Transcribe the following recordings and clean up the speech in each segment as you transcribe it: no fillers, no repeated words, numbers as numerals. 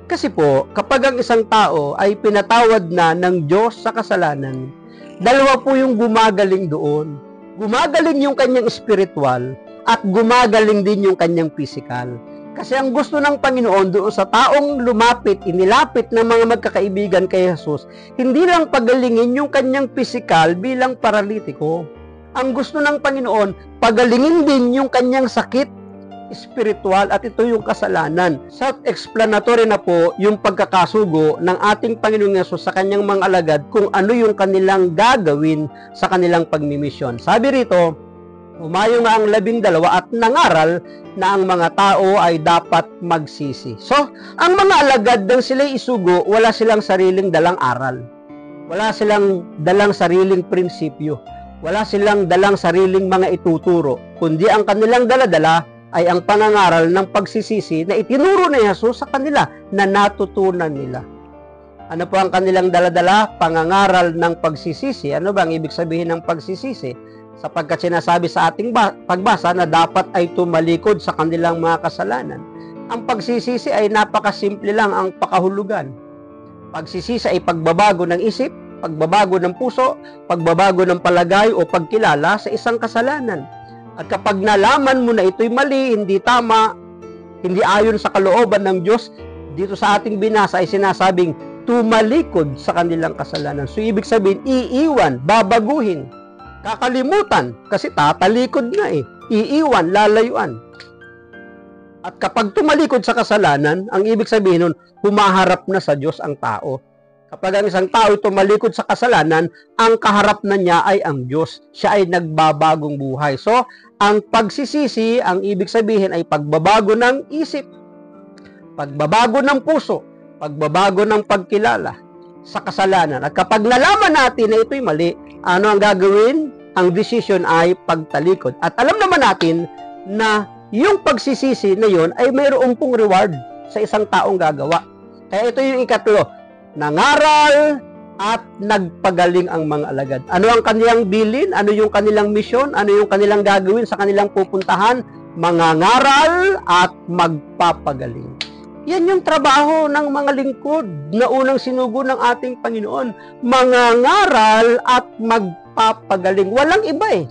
Kasi po, kapag ang isang tao ay pinatawad na ng Diyos sa kasalanan, dalawa po yung gumagaling doon. Gumagaling yung kanyang spiritual at gumagaling din yung kanyang physical. Kasi ang gusto ng Panginoon doon sa taong inilapit ng mga magkakaibigan kay Jesus, hindi lang pagalingin yung kanyang physical bilang paralitiko. Ang gusto ng Panginoon, pagalingin din yung kanyang sakit spiritual at ito yung kasalanan. Self-explanatory na po yung pagkakasugo ng ating Panginoong Yesus sa kanyang mga alagad kung ano yung kanilang gagawin sa kanilang pagmimisyon. Sabi rito, humayo nga ang 12 at nangaral na ang mga tao ay dapat magsisi. So, ang mga alagad nang sila'y isugo, wala silang sariling dalang aral. Wala silang dalang sariling prinsipyo. Wala silang dalang sariling mga ituturo. Kundi ang kanilang daladala ay ang pangangaral ng pagsisisi na itinuro ni Jesus sa kanila na natutunan nila. Ano po ang kanilang daladala? Pangangaral ng pagsisisi. Ano ba ang ibig sabihin ng pagsisisi? Sapagkat sinasabi sa ating pagbasa na dapat ay tumalikod sa kanilang mga kasalanan. Ang pagsisisi ay napakasimple lang ang pakahulugan. Pagsisisi ay pagbabago ng isip, pagbabago ng puso, pagbabago ng palagay o pagkilala sa isang kasalanan. At kapag nalaman mo na ito'y mali, hindi tama, hindi ayon sa kalooban ng Diyos, dito sa ating binasa ay sinasabing tumalikod sa kanilang kasalanan. So, ibig sabihin, iiwan, babaguhin, kakalimutan, kasi tatalikod nga eh. Iiwan, lalayuan. At kapag tumalikod sa kasalanan, ang ibig sabihin nun, humaharap na sa Diyos ang tao. Kapag ang isang tao tumalikod sa kasalanan, ang kaharap na niya ay ang Diyos. Siya ay nagbabagong buhay. So, ang pagsisisi, ang ibig sabihin ay pagbabago ng isip, pagbabago ng puso, pagbabago ng pagkilala sa kasalanan. At kapag nalaman natin na ito'y mali, ano ang gagawin? Ang decision ay pagtalikod. At alam naman natin na yung pagsisisi na yon ay mayroong pong reward sa isang taong gagawa. Kaya ito yung ikatlo. Nangaral at nagpagaling ang mga alagad. Ano ang kanilang bilin? Ano yung kanilang misyon? Ano yung kanilang gagawin sa kanilang pupuntahan? Mangangaral at magpapagaling. Yan yung trabaho ng mga lingkod na unang sinugo ng ating Panginoon. Mangangaral at magpapagaling. Walang iba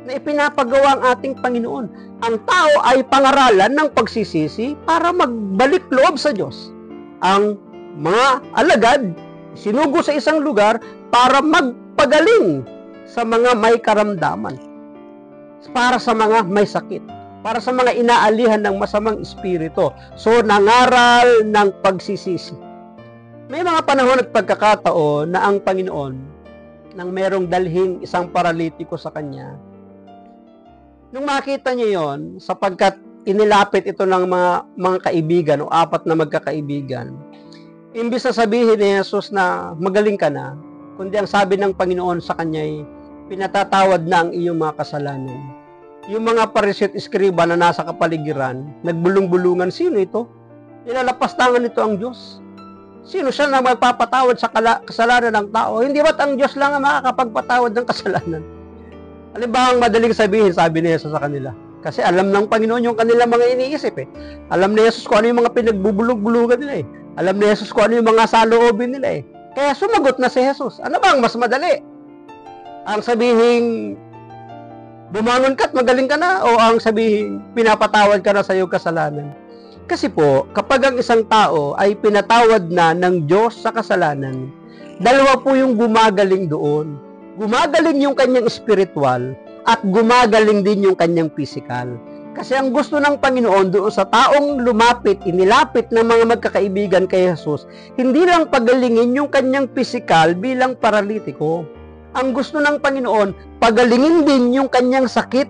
na ipinapagawa ang ating Panginoon. Ang tao ay pangaralan ng pagsisisi para magbalik loob sa Diyos. Ang mga alagad, sinugo sa isang lugar para magpagaling sa mga may karamdaman, para sa mga may sakit, para sa mga inaalihan ng masamang espiritu. So, nangaral ng pagsisisi. May mga panahon at pagkakataon na ang Panginoon, nang merong dalhin isang paralitiko sa kanya, nung makita niya yon, sapagkat inilapit ito ng mga kaibigan o 4 na magkakaibigan, imbis na sabihin ni Jesus na magaling ka na, kundi ang sabi ng Panginoon sa kanya ay pinatatawad na ang iyong mga kasalanan. Yung mga Pariseo at Eskriba na nasa kapaligiran, nagbulong-bulungan, sino ito? Nilalapastangan nito ang Diyos. Sino siya na magpapatawad sa kasalanan ng tao? Hindi ba't ang Diyos lang ang makakapagpatawad ng kasalanan? Ano ba ang madaling sabihin, sabi ni Jesus sa kanila? Kasi alam ng Panginoon yung kanilang mga iniisip Alam ni Jesus kung ano yung mga pinagbubulog-bulugan nila Alam ni Jesus kung ano yung mga saloobin nila Kaya sumagot na si Jesus. Ano bang mas madali? Ang sabihin, bumangon ka't magaling ka na, o ang sabihin, pinapatawad ka na sa iyong kasalanan? Kasi po, kapag ang isang tao ay pinatawad na ng Diyos sa kasalanan, dalawa po yung gumagaling doon. Gumagaling yung kanyang spiritual at gumagaling din yung kanyang physical. Kasi ang gusto ng Panginoon doon sa taong inilapit ng mga magkakaibigan kay Jesus, hindi lang pagalingin yung kanyang physical bilang paralitiko. Ang gusto ng Panginoon, pagalingin din yung kanyang sakit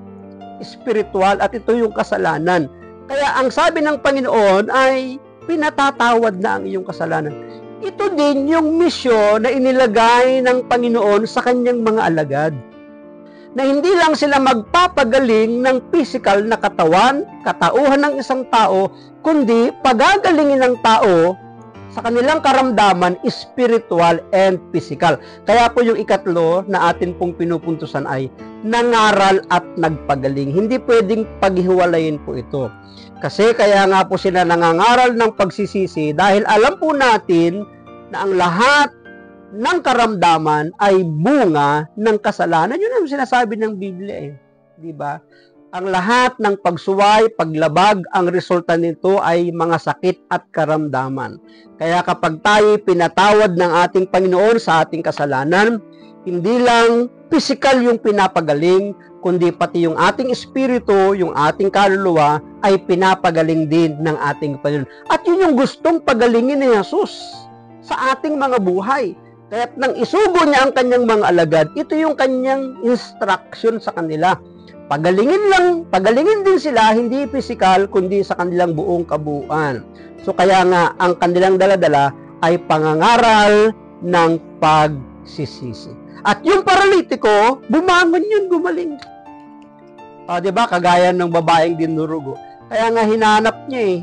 spiritual at ito yung kasalanan. Kaya ang sabi ng Panginoon ay pinatatawad na ang iyong kasalanan. Ito din yung misyon na inilagay ng Panginoon sa kanyang mga alagad. Na hindi lang sila magpapagaling ng physical na katawan, katauhan ng isang tao, kundi pagagalingin ng tao sa kanilang karamdaman, spiritual and physical. Kaya po yung ikatlo na atin pong pinupuntusan ay nangaral at nagpagaling. Hindi pwedeng paghiwalayin po ito. Kasi kaya nga po sila nangangaral ng pagsisisi dahil alam po natin na ang lahat ng karamdaman ay bunga ng kasalanan. Yun ang sinasabi ng Biblia eh. Di ba? Ang lahat ng pagsuway, paglabag, ang resulta nito ay mga sakit at karamdaman. Kaya kapag tayo pinatawad ng ating Panginoon sa ating kasalanan, hindi lang physical yung pinapagaling, kundi pati yung ating espiritu, yung ating kaluluwa, ay pinapagaling din ng ating Panginoon. At yun yung gustong pagalingin ni Jesus sa ating mga buhay. Kaya't nang isugo niya ang kanyang mga alagad, ito yung kanyang instruction sa kanila. Pagalingin din sila, hindi physical, kundi sa kanilang buong kabuuan. So kaya nga, ang kanilang daladala ay pangangaral ng pagsisisi. At yung paralitiko, bumangon yun, gumaling. Diba? Kagaya ng babaeng dinurugo. Kaya nga hinanap niya eh.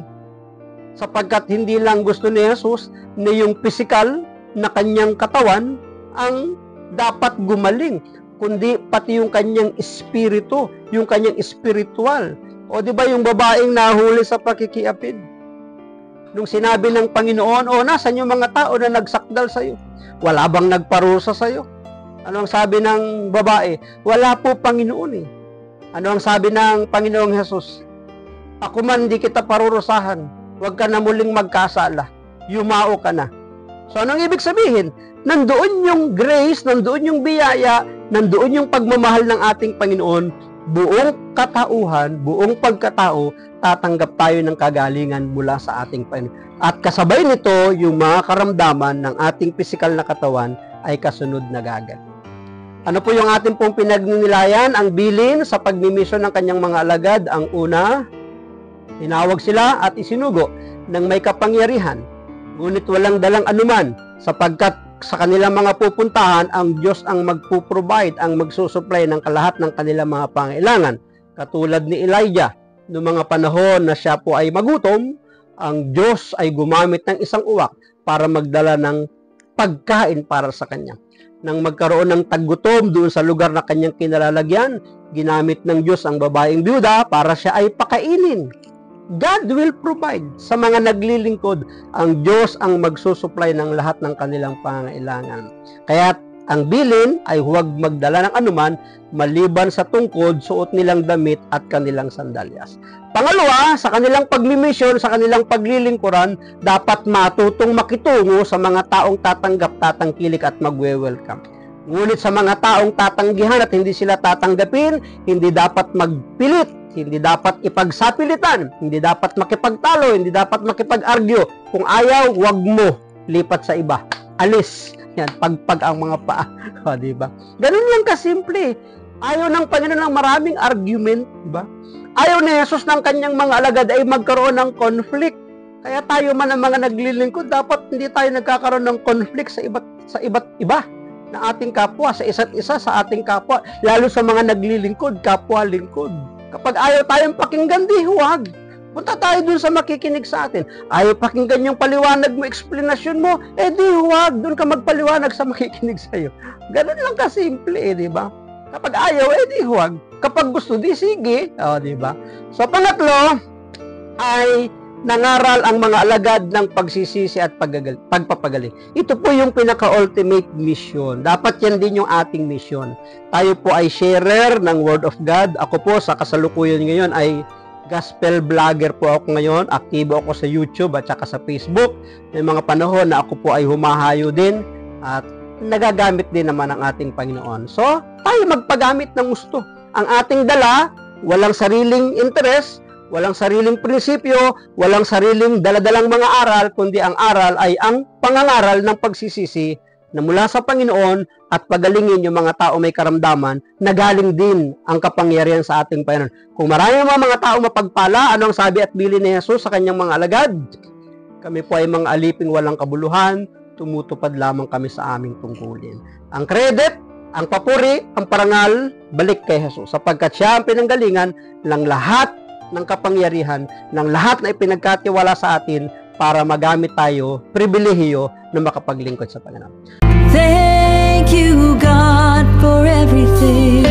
Sapagkat hindi lang gusto ni Jesus na yung physical na kanyang katawan ang dapat gumaling, kundi pati yung kanyang espiritu, yung kanyang espiritual. O di ba yung babaeng nahuli sa pakikiapid? Nung sinabi ng Panginoon, nasan yung mga tao na nagsakdal sa'yo? Wala bang nagparusa sa'yo? Ano ang sabi ng babae? Wala po, Panginoon eh. Ano ang sabi ng Panginoong Jesus? Ako man di kita parurusahan. Huwag ka na muling magkasala. Yumao ka na. So anong ibig sabihin? Nandoon yung grace, nandoon yung biyaya, nandoon yung pagmamahal ng ating Panginoon, buong katauhan, buong pagkatao, tatanggap tayo ng kagalingan mula sa ating Panginoon. At kasabay nito, yung mga karamdaman ng ating pisikal na katawan ay kasunod na gagaling. Ano po yung ating pong pinagninilayan? Ang bilin sa pagmimisyon ng kanyang mga alagad. Ang una, tinawag sila at isinugo ng may kapangyarihan, ngunit walang dalang anuman, sapagkat sa kanilang mga pupuntahan, ang Diyos ang magpo-provide, ang magsusupply ng kalahat ng kanilang mga pangailangan. Katulad ni Elijah, noong mga panahon na siya po ay magutom, ang Diyos ay gumamit ng isang uwak para magdala ng pagkain para sa kanya. Nang magkaroon ng taggutom doon sa lugar na kanyang kinalalagyan, ginamit ng Diyos ang babaeng byuda para siya ay pakainin. God will provide sa mga naglilingkod. Ang Diyos ang magsusupply ng lahat ng kanilang pangailangan. Kaya ang bilin ay huwag magdala ng anuman maliban sa tungkod, suot nilang damit at kanilang sandalyas. Pangalawa, sa kanilang pagmimisyon, sa kanilang paglilingkuran, dapat matutong makitungo sa mga taong tatanggap, tatangkilik at magwe-welcome. Ngunit sa mga taong tatanggihan at hindi sila tatanggapin, hindi dapat magpilit, hindi dapat ipagsapilitan, hindi dapat makipagtalo, hindi dapat makipag-argue. Kung ayaw, wag mo lipat sa iba. Alis. Yan, pagpag ang mga paa. Diba? Ganun lang kasimple. Ayaw ng Panginoon ng maraming argument. Diba? Ayaw ni Jesus ng kanyang mga alagad ay magkaroon ng conflict. Kaya tayo man ang mga naglilingkod, dapat hindi tayo nagkakaroon ng conflict sa iba't iba ng ating kapwa, sa isa't isa sa ating kapwa. Lalo sa mga naglilingkod, kapwa-lingkod. Kapag ayaw tayong pakinggan, di huwag. Punta tayo dun sa makikinig sa atin. Ayaw pakinggan yung paliwanag mo, explanation mo, di huwag. Dun ka magpaliwanag sa makikinig sa'yo. Ganun lang kasimple, di ba? Kapag ayaw, di huwag. Kapag gusto, di sige. Di ba? So, pangatlo, ay nangaral ang mga alagad ng pagsisisi at pagpapagaling. Ito po yung pinaka-ultimate mission. Dapat yan din yung ating mission. Tayo po ay sharer ng Word of God. Ako po sa kasalukuyan ngayon ay gospel vlogger po ako ngayon. Aktibo ako sa YouTube at saka sa Facebook. May mga panahon na ako po ay humahayo din at nagagamit din naman ang ating Panginoon. So, tayo magpagamit ng gusto. Ang ating dala, walang sariling interest, walang sariling prinsipyo, walang sariling daladalang mga aral, kundi ang aral ay ang pangangaral ng pagsisisi na mula sa Panginoon at pagalingin yung mga tao may karamdaman na galing din ang kapangyarihan sa ating Panginoon. Kung marami mga tao mapagpala, ano ang sabi at bilin ni Jesus sa kanyang mga alagad? Kami po ay mga aliping walang kabuluhan, tumutupad lamang kami sa aming tungkulin. Ang credit, ang papuri, ang parangal, balik kay Jesus, sapagkat siya ang pinanggalingan ng lahat ng kapangyarihan, ng lahat na ipinagkatiwala sa atin para magamit tayo, pribilehiyo na makapaglingkod sa Panginoon. Thank you, God, for everything.